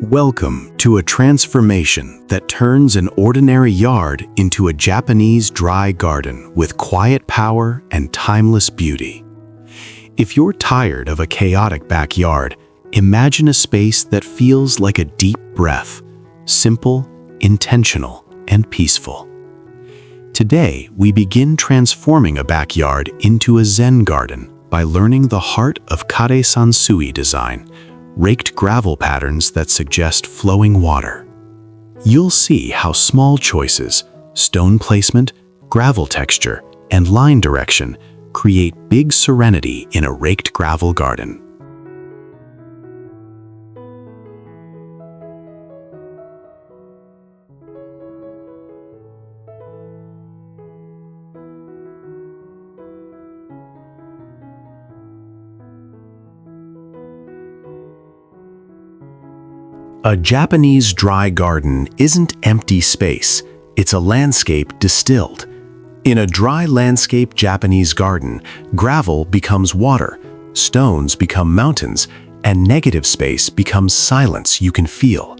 Welcome to a transformation that turns an ordinary yard into a Japanese dry garden with quiet power and timeless beauty. If you're tired of a chaotic backyard, imagine a space that feels like a deep breath, simple, intentional, and peaceful. Today, we begin transforming a backyard into a Zen garden by learning the heart of Karesansui design, raked gravel patterns that suggest flowing water. You'll see how small choices, stone placement, gravel texture, and line direction create big serenity in a raked gravel garden. A Japanese dry garden isn't empty space, it's a landscape distilled. In a dry landscape Japanese garden, gravel becomes water, stones become mountains, and negative space becomes silence you can feel.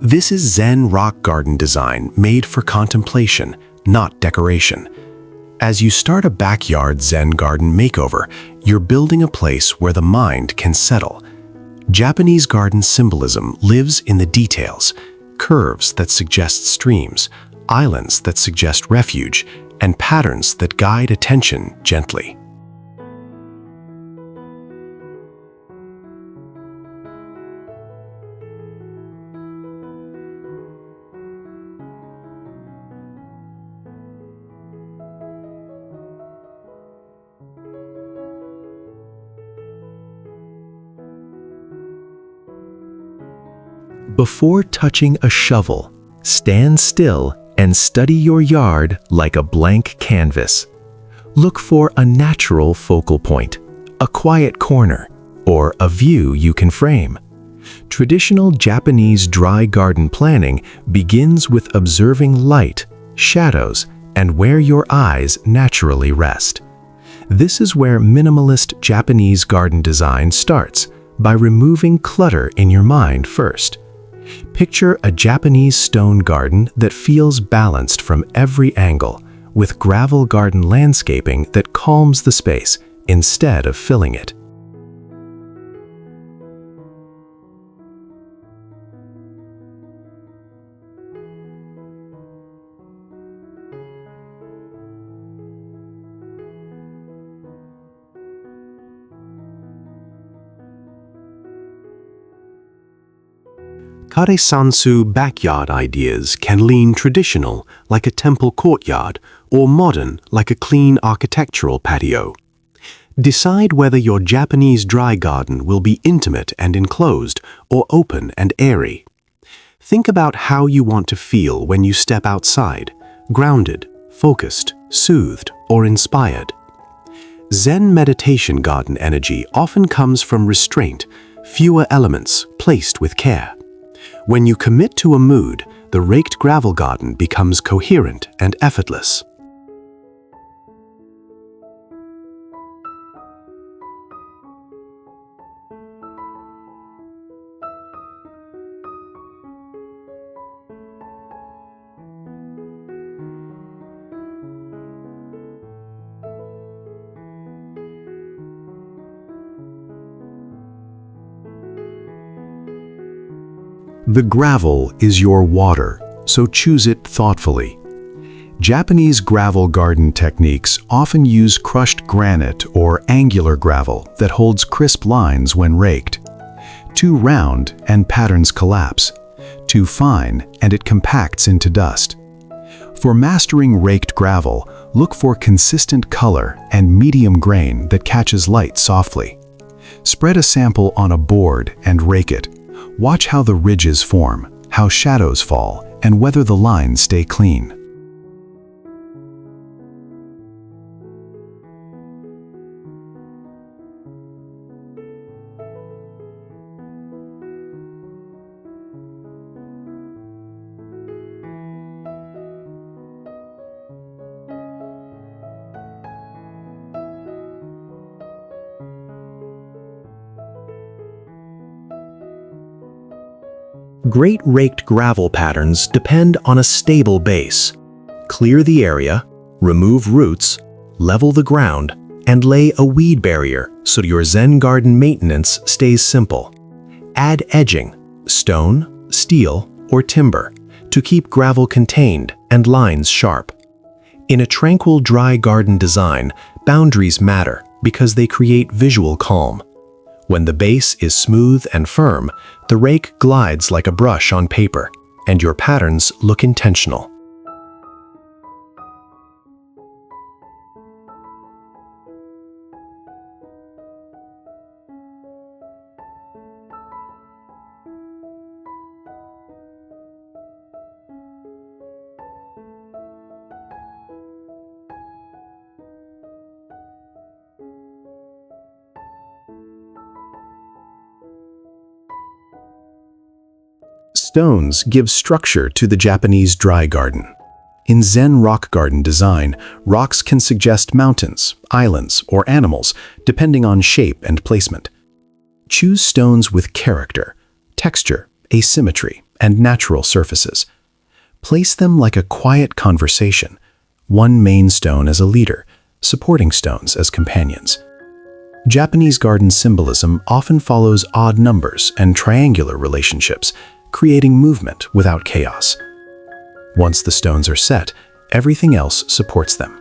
This is Zen rock garden design made for contemplation, not decoration. As you start a backyard Zen garden makeover, you're building a place where the mind can settle. Japanese garden symbolism lives in the details, curves that suggest streams, islands that suggest refuge, and patterns that guide attention gently. Before touching a shovel, stand still and study your yard like a blank canvas. Look for a natural focal point, a quiet corner, or a view you can frame. Traditional Japanese dry garden planning begins with observing light, shadows, and where your eyes naturally rest. This is where minimalist Japanese garden design starts, by removing clutter in your mind first. Picture a Japanese stone garden that feels balanced from every angle, with gravel garden landscaping that calms the space instead of filling it. Karesansui backyard ideas can lean traditional, like a temple courtyard, or modern, like a clean architectural patio. Decide whether your Japanese dry garden will be intimate and enclosed, or open and airy. Think about how you want to feel when you step outside, grounded, focused, soothed, or inspired. Zen meditation garden energy often comes from restraint, fewer elements placed with care. When you commit to a mood, the raked gravel garden becomes coherent and effortless. The gravel is your water, so choose it thoughtfully. Japanese gravel garden techniques often use crushed granite or angular gravel that holds crisp lines when raked. Too round and patterns collapse. Too fine and it compacts into dust. For mastering raked gravel, look for consistent color and medium grain that catches light softly. Spread a sample on a board and rake it. Watch how the ridges form, how shadows fall, and whether the lines stay clean. Great raked gravel patterns depend on a stable base. Clear the area, remove roots, level the ground, and lay a weed barrier so your Zen garden maintenance stays simple. Add edging, stone, steel, or timber, to keep gravel contained and lines sharp. In a tranquil, dry garden design, boundaries matter because they create visual calm. When the base is smooth and firm, the rake glides like a brush on paper, and your patterns look intentional. Stones give structure to the Japanese dry garden. In Zen rock garden design, rocks can suggest mountains, islands, or animals, depending on shape and placement. Choose stones with character, texture, asymmetry, and natural surfaces. Place them like a quiet conversation, one main stone as a leader, supporting stones as companions. Japanese garden symbolism often follows odd numbers and triangular relationships, creating movement without chaos. Once the stones are set, everything else supports them.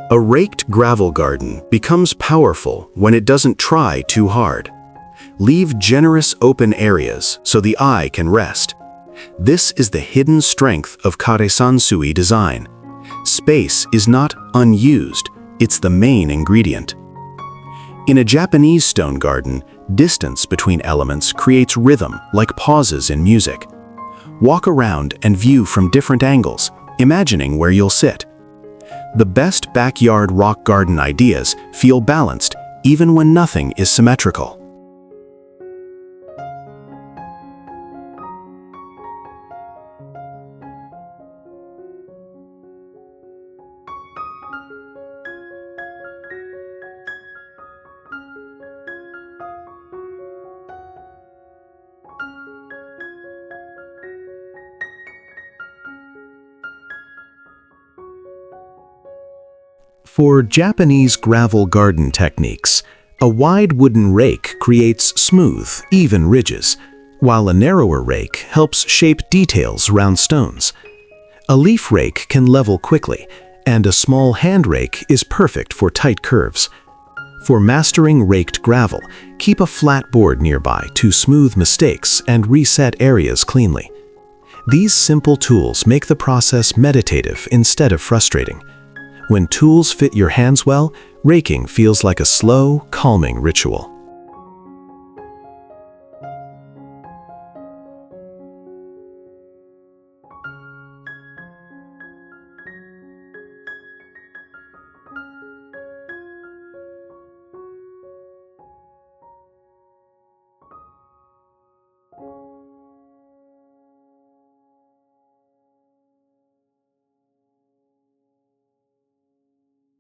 A raked gravel garden becomes powerful when it doesn't try too hard. Leave generous open areas so the eye can rest. This is the hidden strength of Karesansui design. Space is not unused, it's the main ingredient. In a Japanese stone garden, distance between elements creates rhythm like pauses in music. Walk around and view from different angles, imagining where you'll sit. The best backyard rock garden ideas feel balanced even when nothing is symmetrical. For Japanese gravel garden techniques, a wide wooden rake creates smooth, even ridges, while a narrower rake helps shape details around stones. A leaf rake can level quickly, and a small hand rake is perfect for tight curves. For mastering raked gravel, keep a flat board nearby to smooth mistakes and reset areas cleanly. These simple tools make the process meditative instead of frustrating. When tools fit your hands well, raking feels like a slow, calming ritual.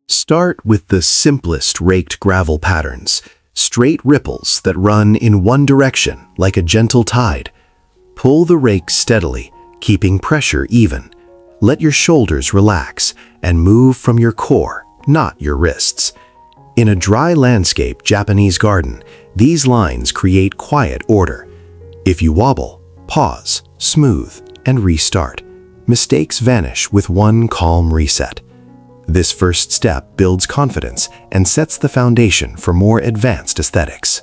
Start with the simplest raked gravel patterns, straight ripples that run in one direction like a gentle tide. Pull the rake steadily, keeping pressure even. Let your shoulders relax and move from your core, not your wrists. In a dry landscape Japanese garden, these lines create quiet order. If you wobble, pause, smooth, and restart. Mistakes vanish with one calm reset. This first step builds confidence and sets the foundation for more advanced aesthetics.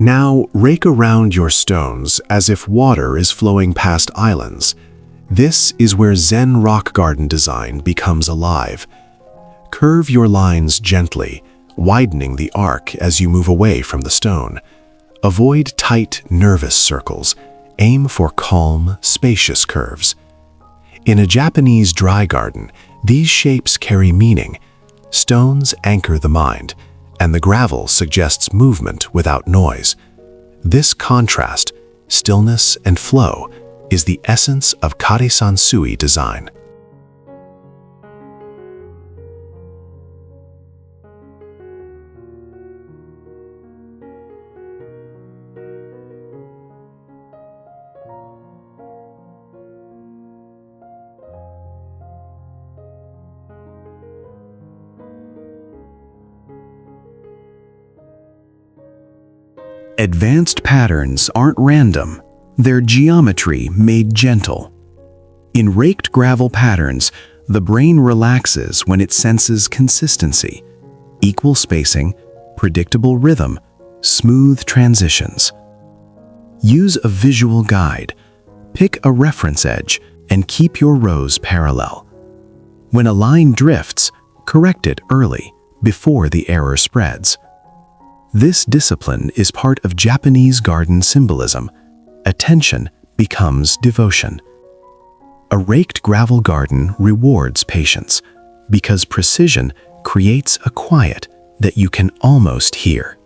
Now rake around your stones as if water is flowing past islands. This is where Zen rock garden design becomes alive. Curve your lines gently, widening the arc as you move away from the stone. Avoid tight, nervous circles. Aim for calm, spacious curves. In a Japanese dry garden, these shapes carry meaning. Stones anchor the mind, and the gravel suggests movement without noise. This contrast, stillness and flow, is the essence of Karesansui design. Advanced patterns aren't random, they're geometry made gentle. In raked gravel patterns, the brain relaxes when it senses consistency, equal spacing, predictable rhythm, smooth transitions. Use a visual guide, pick a reference edge, and keep your rows parallel. When a line drifts, correct it early, before the error spreads. This discipline is part of Japanese garden symbolism. Attention becomes devotion. A raked gravel garden rewards patience because precision creates a quiet that you can almost hear.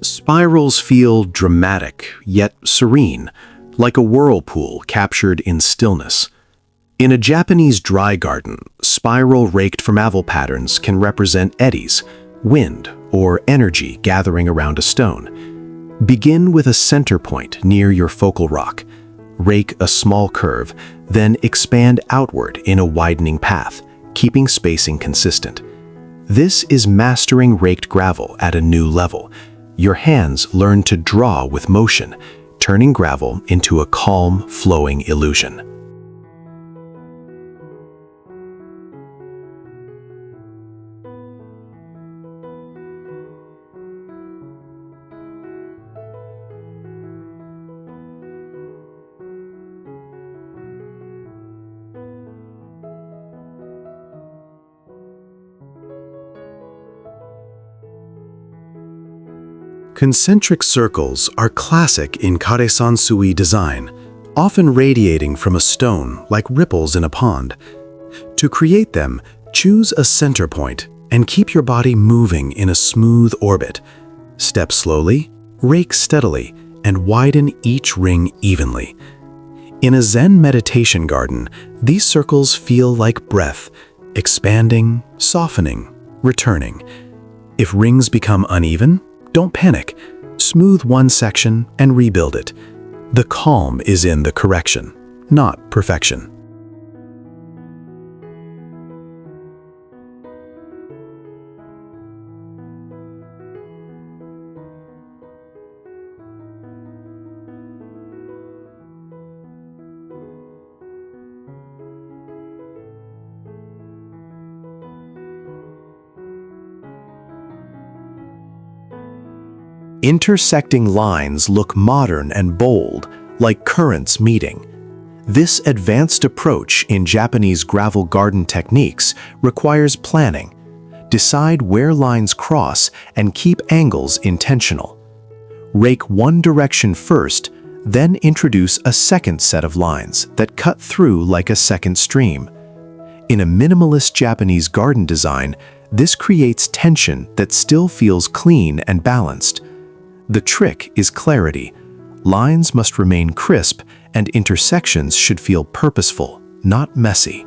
Spirals feel dramatic, yet serene, like a whirlpool captured in stillness. In a Japanese dry garden, spiral raked from gravel patterns can represent eddies, wind, or energy gathering around a stone. Begin with a center point near your focal rock. Rake a small curve, then expand outward in a widening path, keeping spacing consistent. This is mastering raked gravel at a new level. Your hands learn to draw with motion, turning gravel into a calm, flowing illusion. Concentric circles are classic in Karesansui design, often radiating from a stone like ripples in a pond. To create them, choose a center point and keep your body moving in a smooth orbit. Step slowly, rake steadily, and widen each ring evenly. In a Zen meditation garden, these circles feel like breath, expanding, softening, returning. If rings become uneven, don't panic. Smooth one section and rebuild it. The calm is in the correction, not perfection. Intersecting lines look modern and bold, like currents meeting. This advanced approach in Japanese gravel garden techniques requires planning. Decide where lines cross and keep angles intentional. Rake one direction first, then introduce a second set of lines that cut through like a second stream. In a minimalist Japanese garden design, this creates tension that still feels clean and balanced. The trick is clarity. Lines must remain crisp, and intersections should feel purposeful, not messy.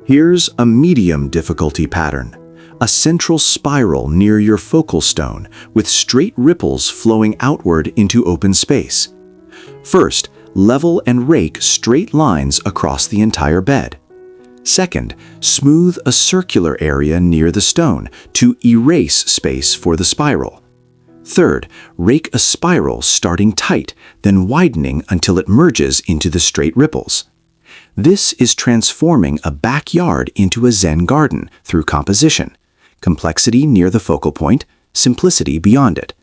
Here's a medium difficulty pattern, a central spiral near your focal stone with straight ripples flowing outward into open space. First, level and rake straight lines across the entire bed. Second, smooth a circular area near the stone to erase space for the spiral. Third, rake a spiral starting tight, then widening until it merges into the straight ripples. This is transforming a backyard into a Zen garden through composition, complexity near the focal point, simplicity beyond it.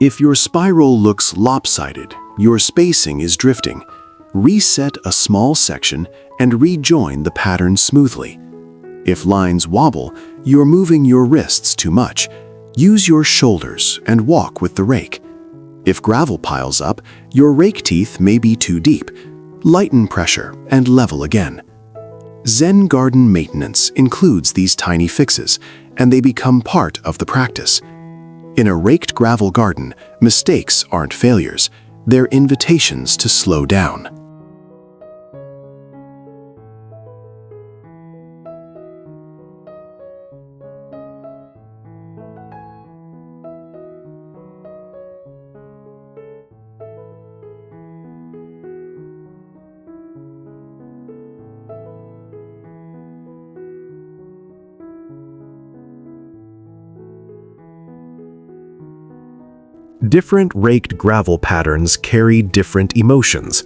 If your spiral looks lopsided, your spacing is drifting, reset a small section and rejoin the pattern smoothly. If lines wobble, you're moving your wrists too much. Use your shoulders and walk with the rake. If gravel piles up, your rake teeth may be too deep. Lighten pressure and level again. Zen garden maintenance includes these tiny fixes, and they become part of the practice. In a raked gravel garden, mistakes aren't failures, they're invitations to slow down. Different raked gravel patterns carry different emotions.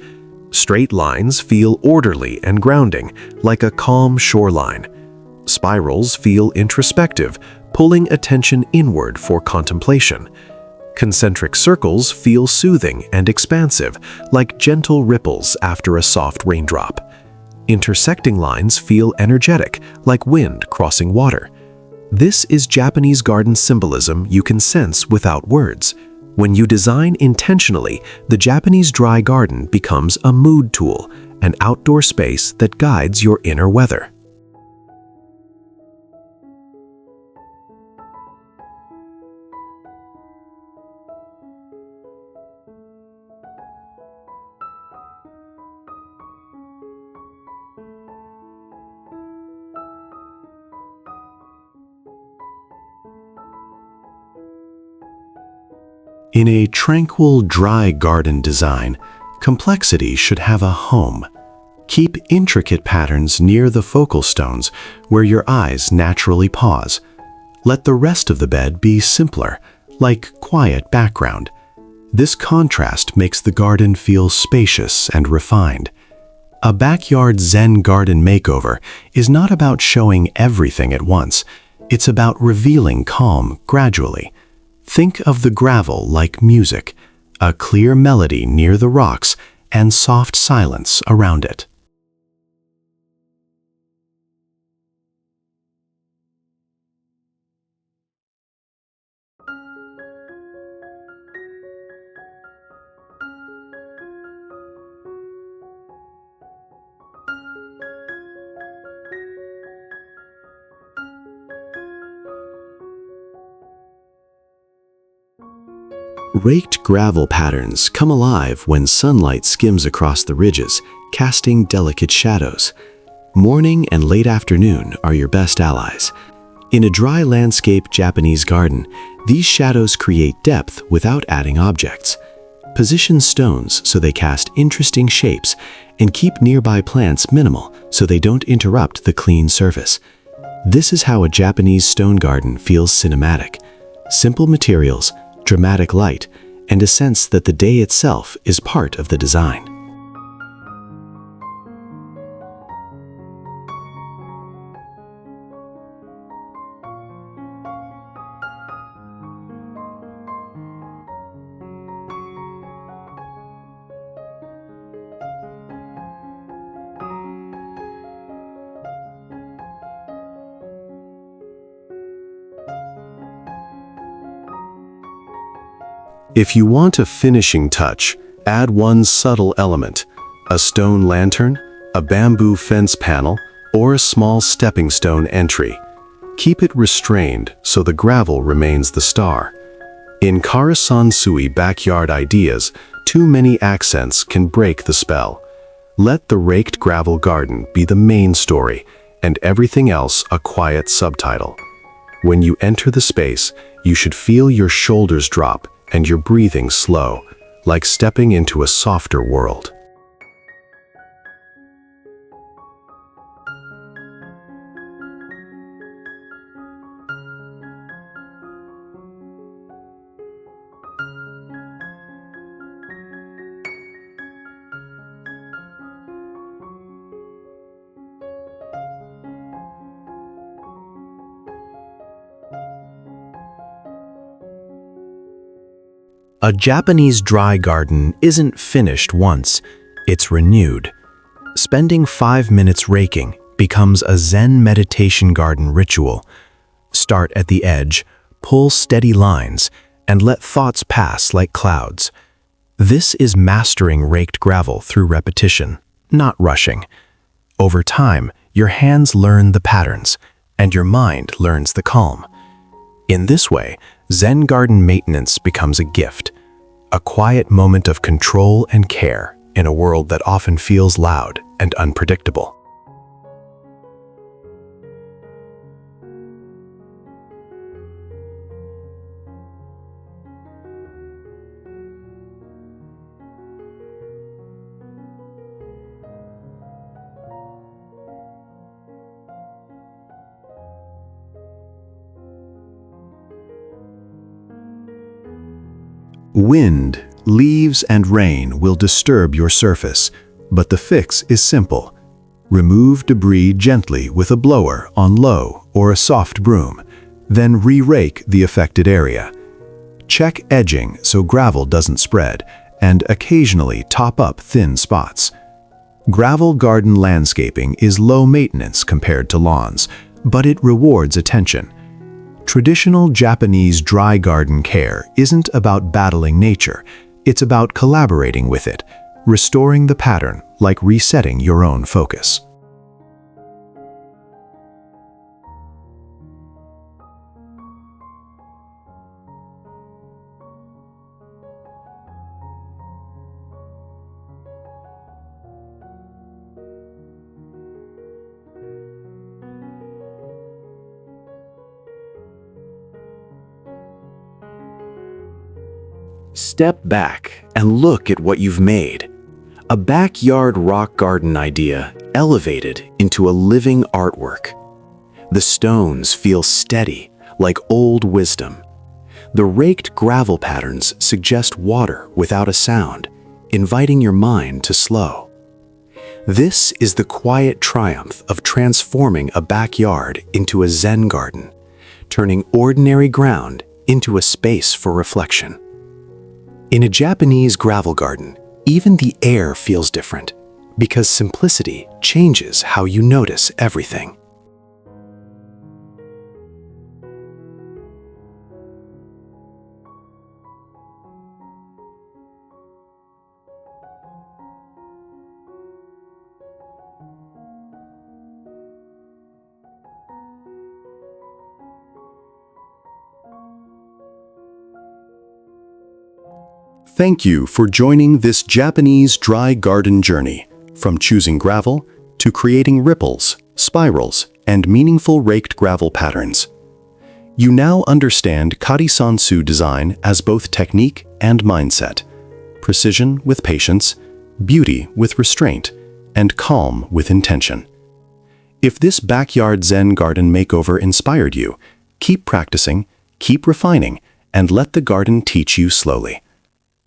Straight lines feel orderly and grounding, like a calm shoreline. Spirals feel introspective, pulling attention inward for contemplation. Concentric circles feel soothing and expansive, like gentle ripples after a soft raindrop. Intersecting lines feel energetic, like wind crossing water. This is Japanese garden symbolism you can sense without words. When you design intentionally, the Japanese dry garden becomes a mood tool, an outdoor space that guides your inner weather. In a tranquil, dry garden design, complexity should have a home. Keep intricate patterns near the focal stones where your eyes naturally pause. Let the rest of the bed be simpler, like quiet background. This contrast makes the garden feel spacious and refined. A backyard Zen garden makeover is not about showing everything at once. It's about revealing calm gradually. Think of the gravel like music, a clear melody near the rocks and soft silence around it. Raked gravel patterns come alive when sunlight skims across the ridges, casting delicate shadows. Morning and late afternoon are your best allies. In a dry landscape Japanese garden, these shadows create depth without adding objects. Position stones so they cast interesting shapes, and keep nearby plants minimal so they don't interrupt the clean surface. This is how a Japanese stone garden feels cinematic. Simple materials, dramatic light, and a sense that the day itself is part of the design. If you want a finishing touch, add one subtle element: a stone lantern, a bamboo fence panel, or a small stepping stone entry. Keep it restrained so the gravel remains the star. In Karesansui backyard ideas, too many accents can break the spell. Let the raked gravel garden be the main story, and everything else a quiet subtitle. When you enter the space, you should feel your shoulders drop and your breathing slow, like stepping into a softer world. A Japanese dry garden isn't finished once, it's renewed. Spending 5 minutes raking becomes a Zen meditation garden ritual. Start at the edge, pull steady lines, and let thoughts pass like clouds. This is mastering raked gravel through repetition, not rushing. Over time, your hands learn the patterns, and your mind learns the calm. In this way, Zen garden maintenance becomes a gift, a quiet moment of control and care in a world that often feels loud and unpredictable. Wind, leaves, and rain will disturb your surface, but the fix is simple. Remove debris gently with a blower on low or a soft broom, then re-rake the affected area. Check edging so gravel doesn't spread, and occasionally top up thin spots. Gravel garden landscaping is low maintenance compared to lawns, but it rewards attention. Traditional Japanese dry garden care isn't about battling nature, it's about collaborating with it, restoring the pattern like resetting your own focus. Step back and look at what you've made. A backyard rock garden idea elevated into a living artwork. The stones feel steady, like old wisdom. The raked gravel patterns suggest water without a sound, inviting your mind to slow. This is the quiet triumph of transforming a backyard into a Zen garden, turning ordinary ground into a space for reflection. In a Japanese gravel garden, even the air feels different, because simplicity changes how you notice everything. Thank you for joining this Japanese dry garden journey, from choosing gravel to creating ripples, spirals, and meaningful raked gravel patterns. You now understand Karesansui design as both technique and mindset, precision with patience, beauty with restraint, and calm with intention. If this backyard Zen garden makeover inspired you, keep practicing, keep refining, and let the garden teach you slowly.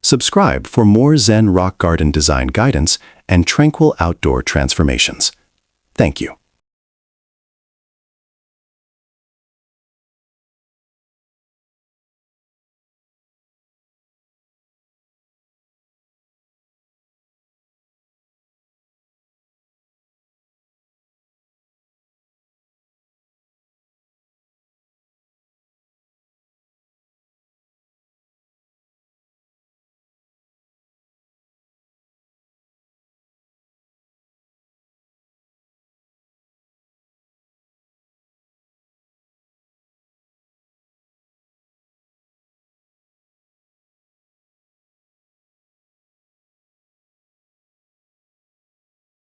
Subscribe for more Zen rock garden design guidance and tranquil outdoor transformations. Thank you.